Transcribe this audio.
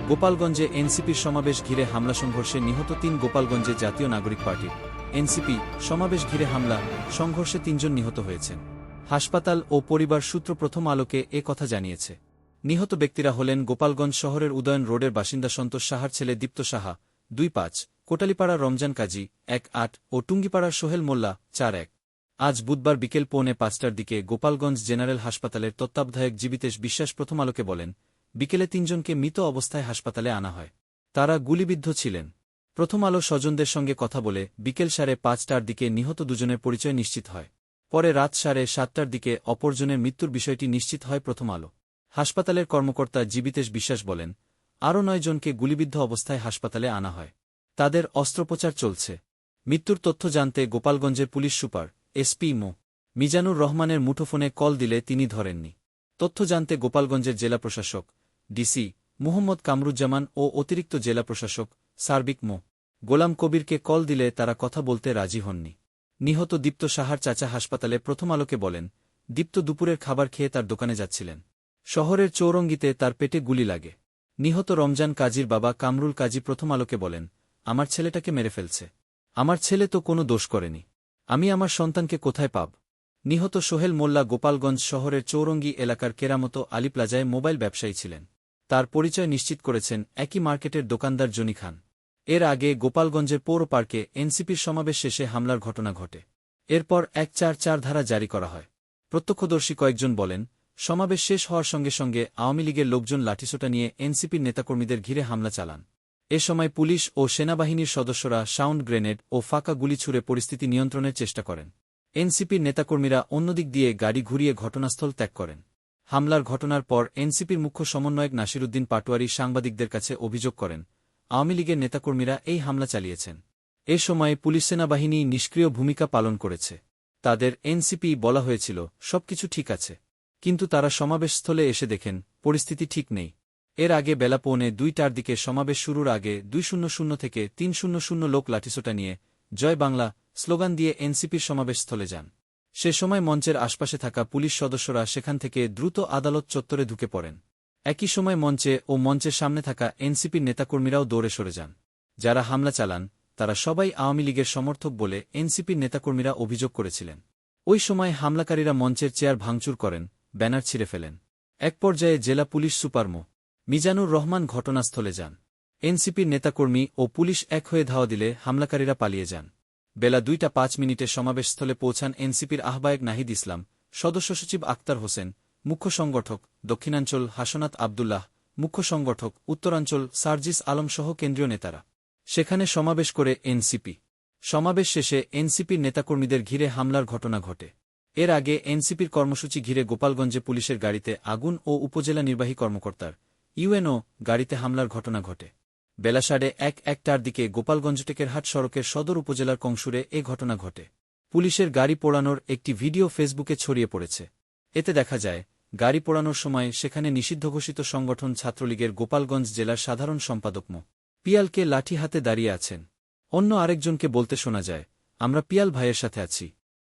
গোপালগঞ্জে এনসিপির সমাবেশ ঘিরে হামলা সংঘর্ষে নিহত ৩ গোপালগঞ্জে জাতীয় নাগরিক পার্টির এনসিপি সমাবেশ ঘিরে হামলা সংঘর্ষে ৩ জন নিহত হয়েছেন। হাসপাতাল ও পরিবার সূত্র প্রথম আলোকে এ কথা জানিয়েছে। নিহত ব্যক্তিরা হলেন গোপালগঞ্জ শহরের উদয়ন রোডের বাসিন্দা সন্তোষ সাহার ছেলে দীপ্ত সাহা ২৫, কোটালীপাড়ার রমজান কাজী ১৮ ও টুঙ্গিপাড়ার সোহেল মোল্লা ৪১। আজ বুধবার বিকেল ৪:৫টার দিকে গোপালগঞ্জ জেনারেল হাসপাতালের তত্ত্বাবধায়ক জীবিতেশ বিশ্বাস প্রথম আলোকে বলেন, বিকেলে ৩ জনকে মৃত অবস্থায় হাসপাতালে আনা হয়। তারা গুলিবিদ্ধ ছিলেন। প্রথম আলো স্বজনদের সঙ্গে কথা বলে বিকেল ৫:৩০টার দিকে নিহত দুজনের পরিচয় নিশ্চিত হয়। পরে রাত ৭:৩০টার দিকে অপরজনের মৃত্যুর বিষয়টি নিশ্চিত হয় প্রথম আলো। হাসপাতালের কর্মকর্তা জীবিতেশ বিশ্বাস বলেন, আরও ৯ জনকে গুলিবিদ্ধ অবস্থায় হাসপাতালে আনা হয়। তাদের অস্ত্রোপচার চলছে। মৃত্যুর তথ্য জানতে গোপালগঞ্জের পুলিশ সুপার এসপি মো. মিজানুর রহমানের মুঠোফোনে কল দিলে তিনি ধরেননি। তথ্য জানতে গোপালগঞ্জের জেলা প্রশাসক ডিসি মুহম্মদ কামরুজ্জামান ও অতিরিক্ত জেলা প্রশাসক সার্বিক মো. গোলাম কবিরকে কল দিলে তারা কথা বলতে রাজি হননি। নিহত দীপ্ত সাহার চাচা হাসপাতালে প্রথম আলোকে বলেন, দীপ্ত দুপুরের খাবার খেয়ে তার দোকানে যাচ্ছিলেন। শহরের চৌরঙ্গিতে তার পেটে গুলি লাগে। নিহত রমজান কাজীর বাবা কামরুল কাজী প্রথম আলোকে বলেন, আমার ছেলেটাকে মেরে ফেলছে। আমার ছেলে তো কোনো দোষ করেনি। আমি আমার সন্তানকে কোথায় পাব? নিহত সোহেল মোল্লা গোপালগঞ্জ শহরের চৌরঙ্গি এলাকার কেরামত আলী প্লাজায় মোবাইল ব্যবসায়ী ছিলেন। তার পরিচয় নিশ্চিত করেছেন একই মার্কেটের দোকানদার জনি খান। এর আগে গোপালগঞ্জের পৌর পার্কে এনসিপির সমাবেশ শেষে হামলার ঘটনা ঘটে। এরপর ১৪৪ ধারা জারি করা হয়। প্রত্যক্ষদর্শী কয়েকজন বলেন, সমাবেশ শেষ হওয়ার সঙ্গে সঙ্গে আওয়ামী লীগের লোকজন লাঠিসোঁটা নিয়ে এনসিপির নেতাকর্মীদের ঘিরে হামলা চালান। এ সময় পুলিশ ও সেনাবাহিনীর সদস্যরা সাউন্ড গ্রেনেড ও ফাঁকা গুলি ছুড়ে পরিস্থিতি নিয়ন্ত্রণের চেষ্টা করেন। এনসিপির নেতাকর্মীরা অন্যদিক দিয়ে গাড়ি ঘুরিয়ে ঘটনাস্থল ত্যাগ করেন। হামলার ঘটনার পর এনসিপির মুখ্য সমন্বয়ক নাসিরুদ্দিন পাটোয়ারি সাংবাদিকদের কাছে অভিযোগ করেন, আওয়ামী লীগের নেতাকর্মীরা এই হামলা চালিয়েছেন। এ সময় পুলিশ সেনাবাহিনী নিষ্ক্রিয় ভূমিকা পালন করেছে। তাদের এনসিপি বলা হয়েছিল সবকিছু ঠিক আছে, কিন্তু তারা সমাবেশস্থলে এসে দেখেন পরিস্থিতি ঠিক নেই। এর আগে বেলা ২:৪টার দিকে সমাবেশ শুরুর আগে ২০০ থেকে ৩০০ লোক লাঠিসোঁটা নিয়ে জয় বাংলা স্লোগান দিয়ে এনসিপির সমাবেশস্থলে যান। সে সময় মঞ্চের আশপাশে থাকা পুলিশ সদস্যরা সেখান থেকে দ্রুত আদালত চত্বরে ঢুকে পড়েন। একই সময় মঞ্চে ও মঞ্চের সামনে থাকা এনসিপির নেতাকর্মীরাও দৌড়ে সরে যান। যারা হামলা চালান তারা সবাই আওয়ামী লীগের সমর্থক বলে এনসিপির নেতাকর্মীরা অভিযোগ করেছিলেন। ওই সময় হামলাকারীরা মঞ্চের চেয়ার ভাঙচুর করেন, ব্যানার ছিঁড়ে ফেলেন। এক পর্যায়ে জেলা পুলিশ সুপার মো. মিজানুর রহমান ঘটনাস্থলে যান। এনসিপির নেতাকর্মী ও পুলিশ এক হয়ে ধাওয়া দিলে হামলাকারীরা পালিয়ে যান। বেলা ২:০৫ সমাবেশস্থলে পৌঁছান এনসিপির আহ্বায়ক নাহিদ ইসলাম, সদস্য সচিব আক্তার হোসেন, মুখ্য সংগঠক দক্ষিণাঞ্চল হাসনাত আবদুল্লাহ, মুখ্য সংগঠক উত্তরাঞ্চল সার্জিস আলম সহ কেন্দ্রীয় নেতারা। সেখানে সমাবেশ করে এনসিপি। সমাবেশ শেষে এনসিপির নেতাকর্মীদের ঘিরে হামলার ঘটনা ঘটে। এর আগে এনসিপির কর্মসূচি ঘিরে গোপালগঞ্জে পুলিশের গাড়িতে আগুন ও উপজেলা নির্বাহী কর্মকর্তার ইউএনও গাড়িতে হামলার ঘটনা ঘটে। বেলা ১:১১টার দিকে গোপালগঞ্জ টেকেরহাট সড়কের সদর উপজেলার কংসুরে এ ঘটনা ঘটে। পুলিশের গাড়ি পোড়ানোর একটি ভিডিও ফেসবুকে ছড়িয়ে পড়েছে। এতে দেখা যায়, গাড়ি পোড়ানোর সময় সেখানে নিষিদ্ধ ঘোষিত সংগঠন ছাত্রলীগের গোপালগঞ্জ জেলার সাধারণ সম্পাদক মো. পিয়ালকে লাঠি হাতে দাঁড়িয়ে আছেন। অন্য আরেকজনকে বলতে শোনা যায়, আমরা পিয়াল ভাইয়ের সাথে আছি।